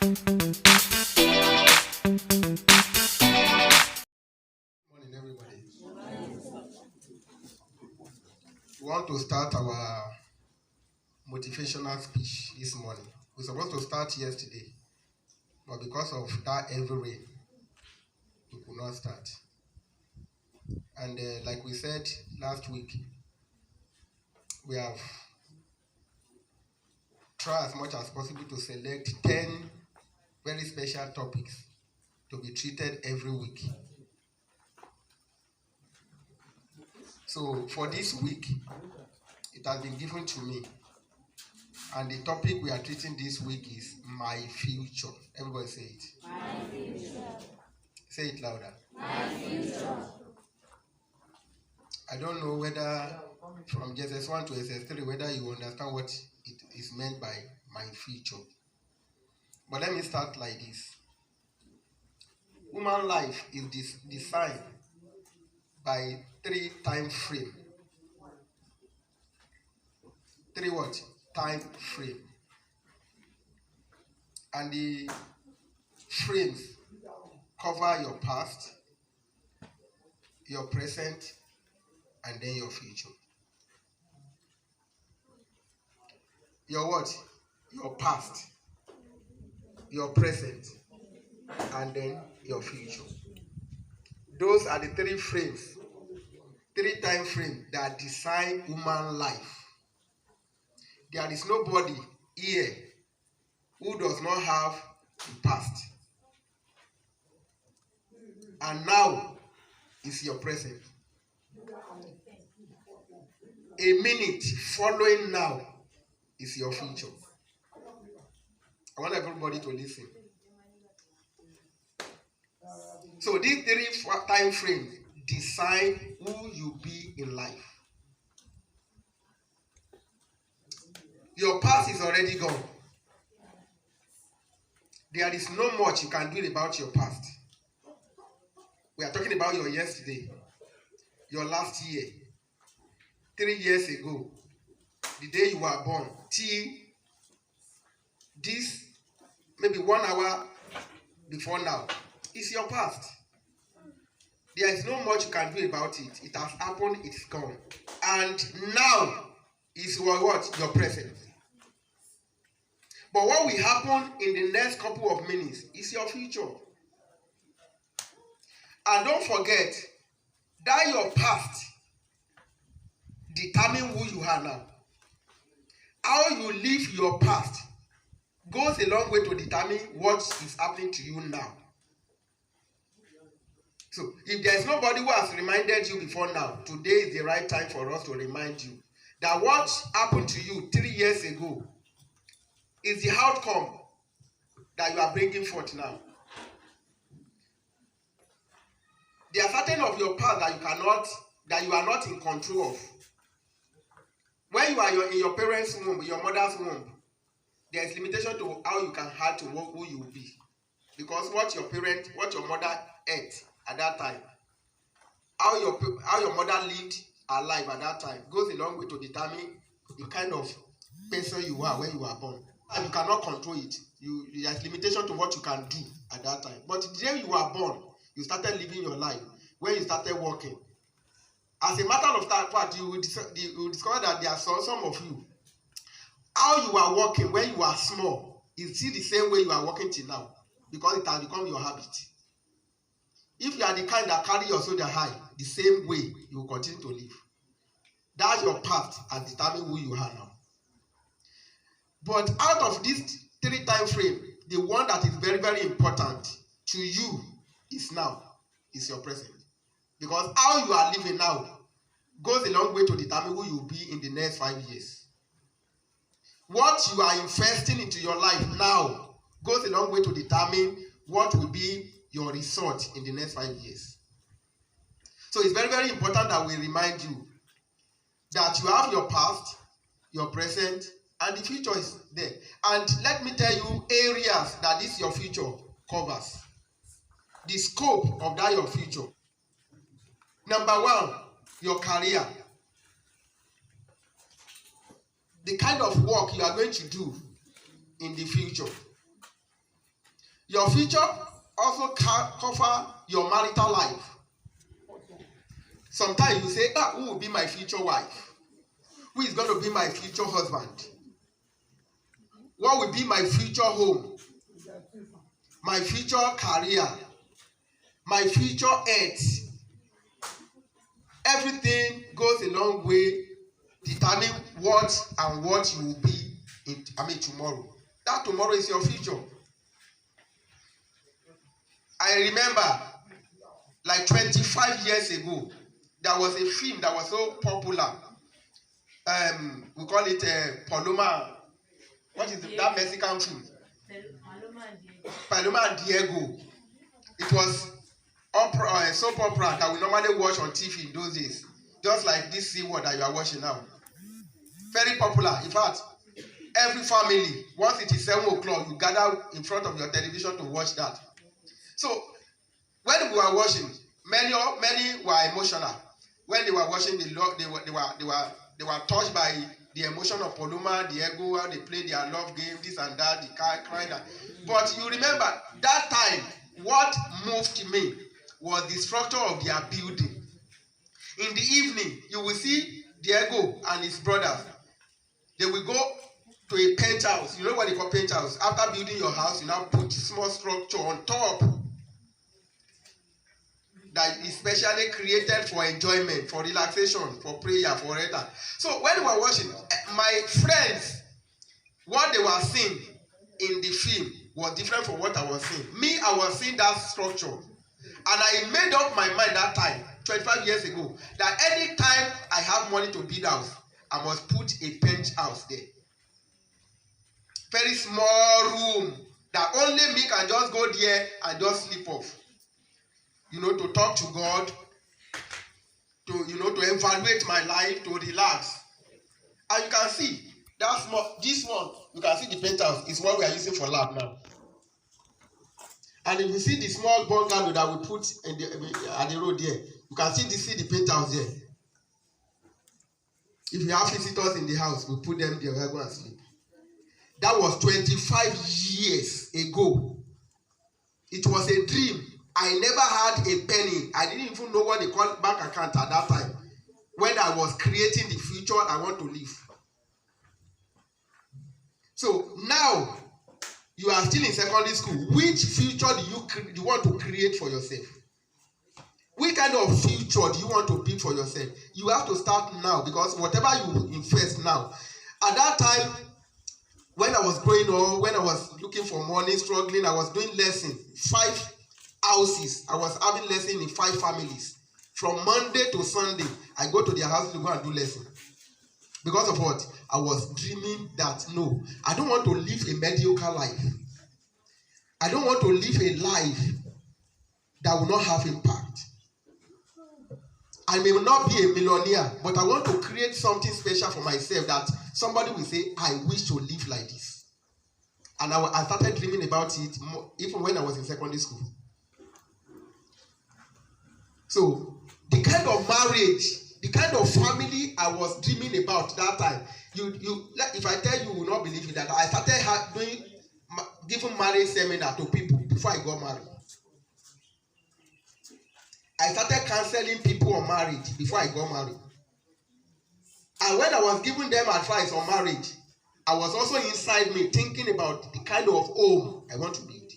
Morning, everybody. We want to start our motivational speech this morning. We were supposed to start yesterday, but because of that heavy rain, we could not start. And like we said last week, we have tried as much as possible to select 10 very special topics to be treated every week. So for this week, it has been given to me. And the topic we are treating this week is my future. Everybody say it. My future. Say it louder. My future. I don't know whether from SS1 to SS3 whether you understand what it is meant by my future. But let me start like this. Human life is designed by 3 time frame. 3 what? Time frame. And the frames cover your past, your present, and then your future. Your what? Your past, your present, and then your future. Those are the 3 frames, 3 time frames that design human life. There is nobody here who does not have a past. And now is your present. A minute following now is your future. I want everybody to listen. So these 3 time frames decide who you be in life. Your past is already gone. There is no much you can do about your past. We are talking about your yesterday, your last year, 3 years ago, the day you were born, till this, maybe 1 hour before now, is your past. There is no much you can do about it. It has happened, it's gone. And now is what? Your present. But what will happen in the next couple of minutes is your future. And don't forget that your past determines who you are now. How you live your past goes a long way to determine what is happening to you now. So if there is nobody who has reminded you before now, today is the right time for us to remind you that what happened to you 3 years ago is the outcome that you are bringing forth now. There are certain of your past that you are not in control of. When you are in your parents' womb, your mother's womb, there is limitation to how you can have to work who you will be. Because what your mother ate at that time, how your mother lived her life at that time goes a long way to determine the kind of person you are when you were born. And you cannot control it. There is limitation to what you can do at that time. But the day you were born, you started living your life. When you started working, as a matter of fact, you will discover that there are some of you, how you are working when you are small is still the same way you are working till now, because it has become your habit. If you are the kind that carry your shoulder high, the same way you will continue to live. That's your past and determine who you are now. But out of this 3 time frame, the one that is very, very important to you is now, is your present. Because how you are living now goes a long way to determine who you will be in the next 5 years. What you are investing into your life now goes a long way to determine what will be your result in the next 5 years. So it's very, very important that we remind you that you have your past, your present, and the future is there. And let me tell you areas that this your future covers. The scope of that your future. Number 1, your career. The kind of work you are going to do in the future. Your future also cover your marital life. Sometimes you say, who will be my future wife? Who is going to be my future husband? What will be my future home? My future career? My future health? Everything goes a long way determine what and what you will be tomorrow. That tomorrow is your future. I remember like 25 years ago, there was a film that was so popular. We call it Paloma. What is that Mexican film? Paloma and Diego. It was soap opera that we normally watch on TV in those days. Just like this C-word that you are watching now. Very popular. In fact, every family, once it is 7 o'clock, you gather in front of your television to watch that. So, when we were watching, many were emotional. When they were watching, they were touched by the emotion of Paloma, Diego, how they play their love game, this and that, the crying. But you remember, that time, what moved me was the structure of their building. In the evening, you will see Diego and his brothers. They will go to a penthouse. You know what they call penthouse? After building your house, you now put small structure on top that is specially created for enjoyment, for relaxation, for prayer, for whatever. So when we were watching, my friends, what they were seeing in the film was different from what I was seeing. Me, I was seeing that structure. And I made up my mind that time, 25 years ago, that any time I have money to build house, I must put a penthouse there. Very small room that only me can just go there and just sleep off. To talk to God, to evaluate my life, to relax. And you can see this one, you can see the penthouse is what we are using for lab now. And if you see the small bungalow that we put at the road there, you can see the penthouse there. If you have visitors in the house, we put them there, we go and sleep. That was 25 years ago. It was a dream. I never had a penny. I didn't even know what they call bank account at that time. When I was creating the future I want to live. So now, you are still in secondary school. Which future do you want to create for yourself? Which kind of future do you want to build for yourself? You have to start now, because whatever you invest now. At that time, when I was growing up, when I was looking for money, struggling, I was doing lesson, 5 houses. I was having lesson in 5 families. From Monday to Sunday, I go to their house to go and do lesson. Because of what? I was dreaming that, no, I don't want to live a mediocre life. I don't want to live a life that will not have impact. I may not be a millionaire, but I want to create something special for myself that somebody will say, I wish to live like this. And I started dreaming about it even when I was in secondary school. So, the kind of marriage, the kind of family I was dreaming about that time, if I tell you, you will not believe it, that I started giving marriage seminar to people before I got married. I started counseling people on marriage before I got married. And when I was giving them advice on marriage, I was also inside me thinking about the kind of home I want to build.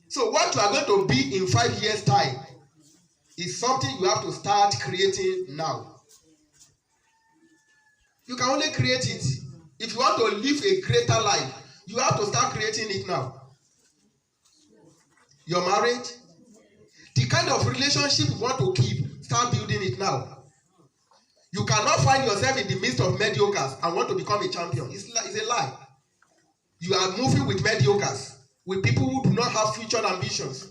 So what you are going to be in 5 years' time is something you have to start creating now. You can only create it. If you want to live a greater life, you have to start creating it now. Your marriage, the kind of relationship you want to keep, start building it now. You cannot find yourself in the midst of mediocres and want to become a champion. It's a lie. You are moving with mediocres, with people who do not have future ambitions,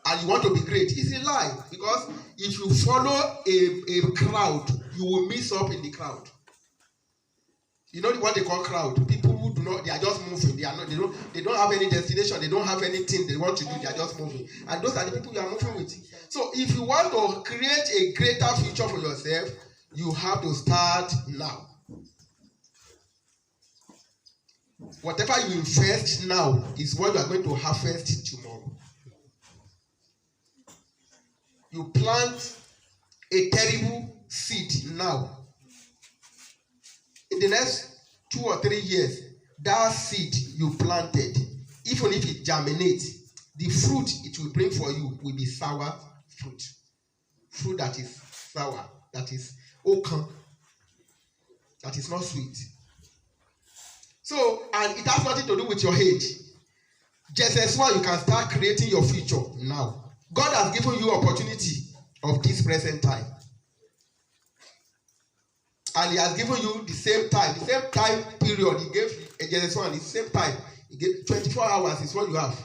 and you want to be great. It's a lie, because if you follow a crowd, you will mix up in the crowd. You know what they call crowd? People who do not, they are just moving. They don't have any destination. They don't have anything they want to do. They are just moving. And those are the people you are moving with. So if you want to create a greater future for yourself, you have to start now. Whatever you invest now is what you are going to harvest tomorrow. You plant a terrible seed now. In the next 2 or 3 years, that seed you planted, even if it germinates, the fruit it will bring for you will be sour fruit. Fruit that is sour, that is oaken, that is not sweet. So, and it has nothing to do with your age. Just as well, you can start creating your future now. God has given you opportunity of this present time. And he has given you the same time period he gave Genesis 1, the same time. He gave 24 hours is what you have.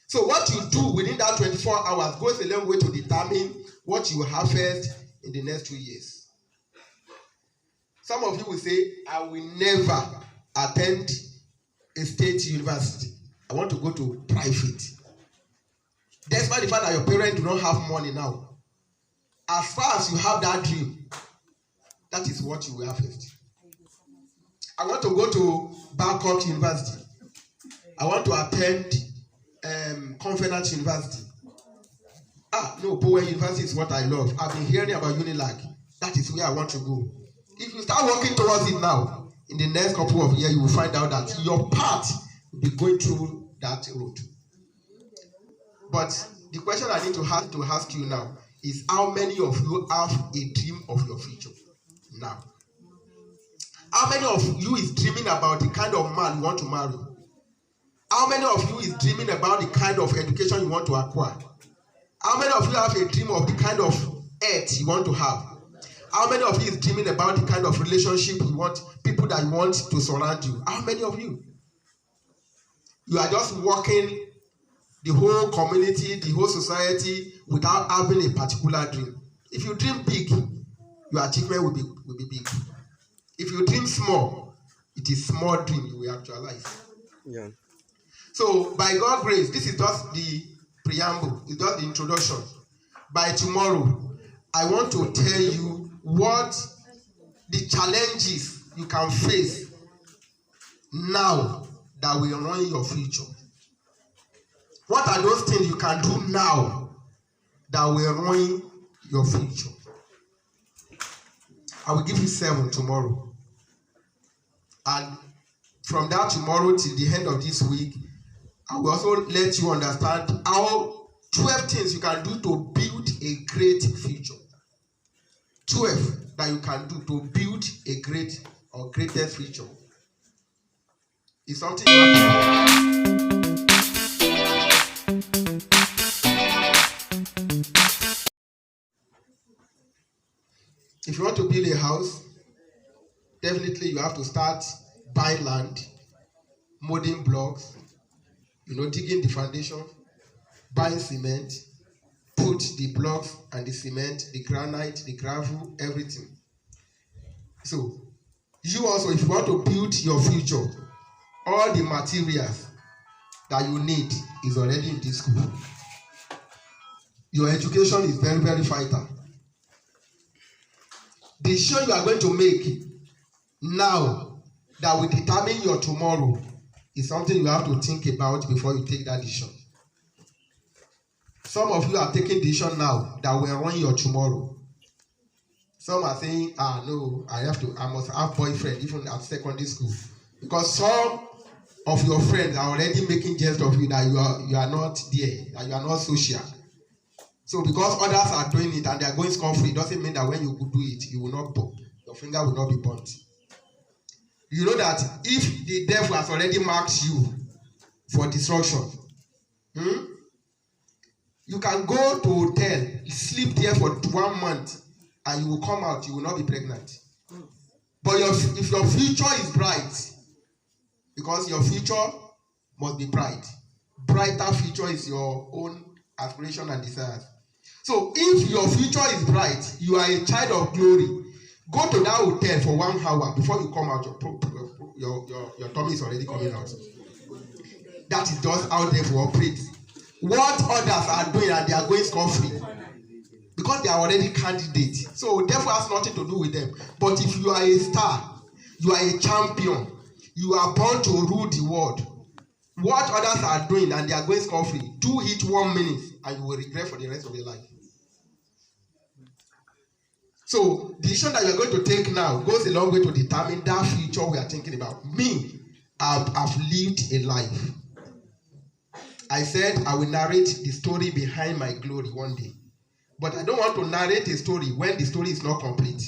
So what you do within that 24 hours goes a long way to determine what you harvest in the next 2 years. Some of you will say, I will never attend a state university. I want to go to private. Despite the fact that your parents do not have money now, as far as you have that dream, that is what you will harvest. I want to go to Bangkok University. I want to attend Conference University. No, Bowen University is what I love. I've been hearing about Unilag. That is where I want to go. If you start working towards it now, in the next couple of years, you will find out that your path will be going through that road. But the question I need to ask you now is, how many of you have a dream of your future now? How many of you is dreaming about the kind of man you want to marry? How many of you is dreaming about the kind of education you want to acquire? How many of you have a dream of the kind of earth you want to have? How many of you is dreaming about the kind of relationship you want, people that you want to surround you? How many of you? You are just walking the whole community, the whole society without having a particular dream. If you dream big, your achievement will be big. If you dream small, it is small dream you will actualize. Yeah. So by God's grace, this is just the preamble, it's just the introduction. By tomorrow, I want to tell you what the challenges you can face now that will ruin your future. What are those things you can do now that will ruin your future? I will give you 7 tomorrow. And from that tomorrow till the end of this week, I will also let you understand how 12 things you can do to build a great future. 12 that you can do to build a great or greatest future. It's something you have to do. If you want to build a house, definitely you have to start buying land, molding blocks, digging the foundation, buying cement, put the blocks and the cement, the granite, the gravel, everything. So, you also, if you want to build your future, all the materials that you need is already in this school. Your education is very, very vital. The decision you are going to make now that will determine your tomorrow is something you have to think about before you take that decision. Some of you are taking decision now that will ruin your tomorrow. Some are saying, no, I must have boyfriend even at secondary school. Because some of your friends are already making jest of you that you are not there, that you are not social. So because others are doing it and they are going scot-free, doesn't mean that when you do it, you will not burn. Your finger will not be burnt. You know that if the devil has already marked you for destruction, you can go to hotel, sleep there for 1 month, and you will come out, you will not be pregnant. But if your future is bright, because your future must be bright. Brighter future is your own aspiration and desires. So if your future is bright, you are a child of glory, go to that hotel for 1 hour before you come out, your tummy is already coming out. That is just how they will operate. What others are doing and they are going scot-free because they are already candidates. So therefore has nothing to do with them. But if you are a star, you are a champion, You are born to rule the world. What others are doing and they are going scot-free, do it 1 minute and you will regret for the rest of your life. So the decision that you are going to take now goes a long way to determine that future we are thinking about. Me, I've lived a life. I said I will narrate the story behind my glory one day. But I don't want to narrate a story when the story is not complete.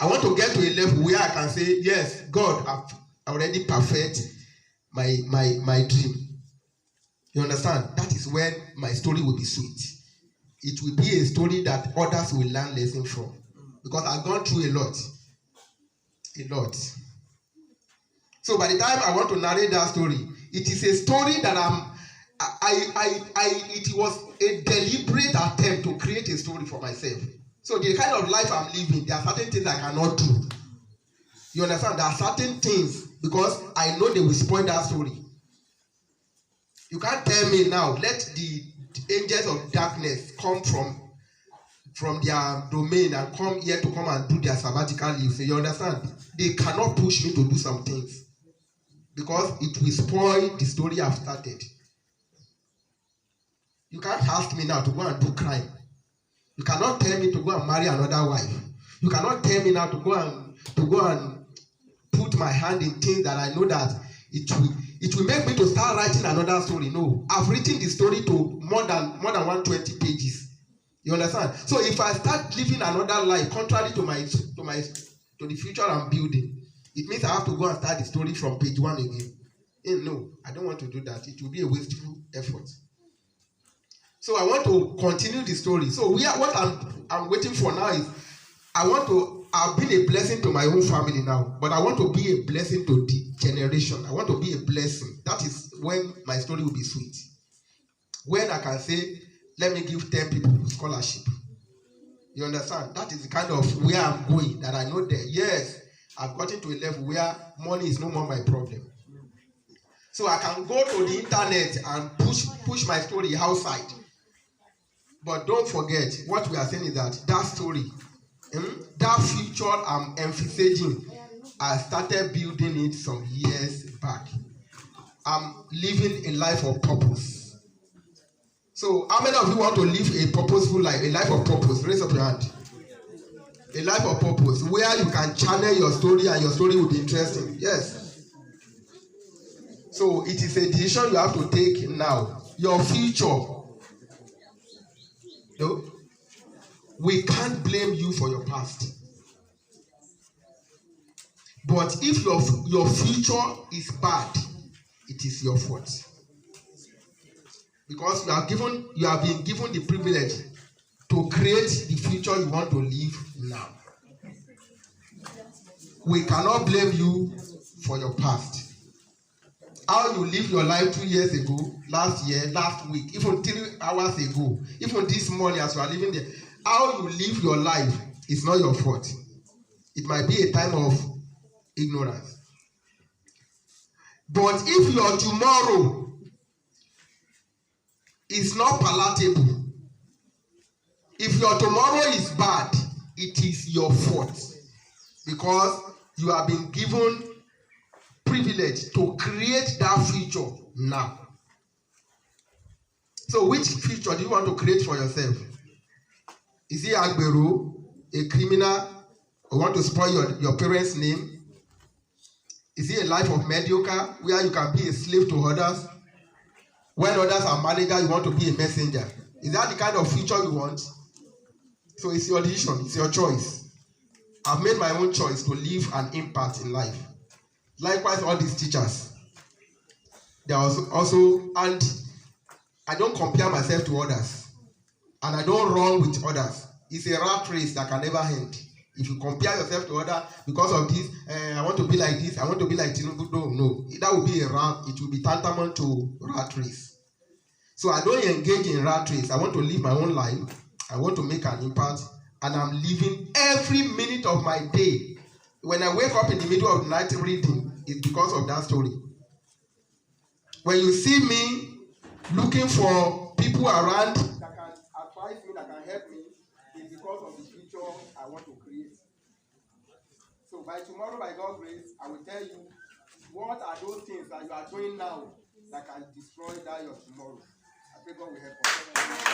I want to get to a level where I can say, yes, God, I've already perfect my dream. You understand? That is when my story will be sweet. It will be a story that others will learn lesson from. Because I've gone through a lot. A lot. So by the time I want to narrate that story, it is a story that it was a deliberate attempt to create a story for myself. So the kind of life I'm living, there are certain things I cannot do. You understand? There are certain things because I know they will spoil that story. You can't tell me now, let the angels of darkness come from their domain and come here to come and do their sabbatical leave. So you understand? They cannot push me to do some things because it will spoil the story I've started. You can't ask me now to go and do crime. You cannot tell me to go and marry another wife. You cannot tell me now to go and put my hand in things that I know that it will make me to start writing another story. No, I've written the story to more than 120 pages. You understand? So if I start living another life contrary to the future I'm building, it means I have to go and start the story from page 1 again. No, I don't want to do that. It will be a wasteful effort. So I want to continue the story. So what I'm waiting for now is I've been a blessing to my own family now, but I want to be a blessing to the generation. I want to be a blessing. That is when my story will be sweet. When I can say, let me give 10 people scholarship. You understand? That is the kind of where I'm going, that I know that, yes, I've gotten to a level where money is no more my problem. So I can go to the internet and push my story outside. But don't forget, what we are saying is that story, that future I'm emphasizing, I started building it some years back. I'm living a life of purpose. So how many of you want to live a purposeful life, a life of purpose? Raise up your hand. A life of purpose, where you can channel your story and your story will be interesting. Yes. So it is a decision you have to take now. Your future. No? We can't blame you for your past. But if your future is bad, it is your fault. Because you have been given the privilege to create the future you want to live now. We cannot blame you for your past. How you live your life 2 years ago, last year, last week, even 3 hours ago, even this morning as you are living there, how you live your life is not your fault. It might be a time of ignorance. But if your tomorrow is not palatable, if your tomorrow is bad, it is your fault. Because you have been given privilege to create that future now. So which future do you want to create for yourself? Is it Agbero, a criminal, or want to spoil your parents' name? Is it a life of mediocre where you can be a slave to others? When others are manager, you want to be a messenger. Is that the kind of future you want? So it's your decision, it's your choice. I've made my own choice to leave an impact in life. Likewise, all these teachers. They are also, and I don't compare myself to others. And I don't run with others. It's a rat race that can never end. If you compare yourself to others because of this, I want to be like this, I want to be like Tinubu. No. That will be a rat. It will be tantamount to rat race. So I don't engage in rat race. I want to live my own life. I want to make an impact. And I'm living every minute of my day. When I wake up in the middle of the night reading, it's because of that story. When you see me looking for people around that can advise me, that can help me, it's because of the future I want to create. So by tomorrow, by God's grace, I will tell you What are those things that you are doing now that can destroy that your tomorrow? I pray God will help us.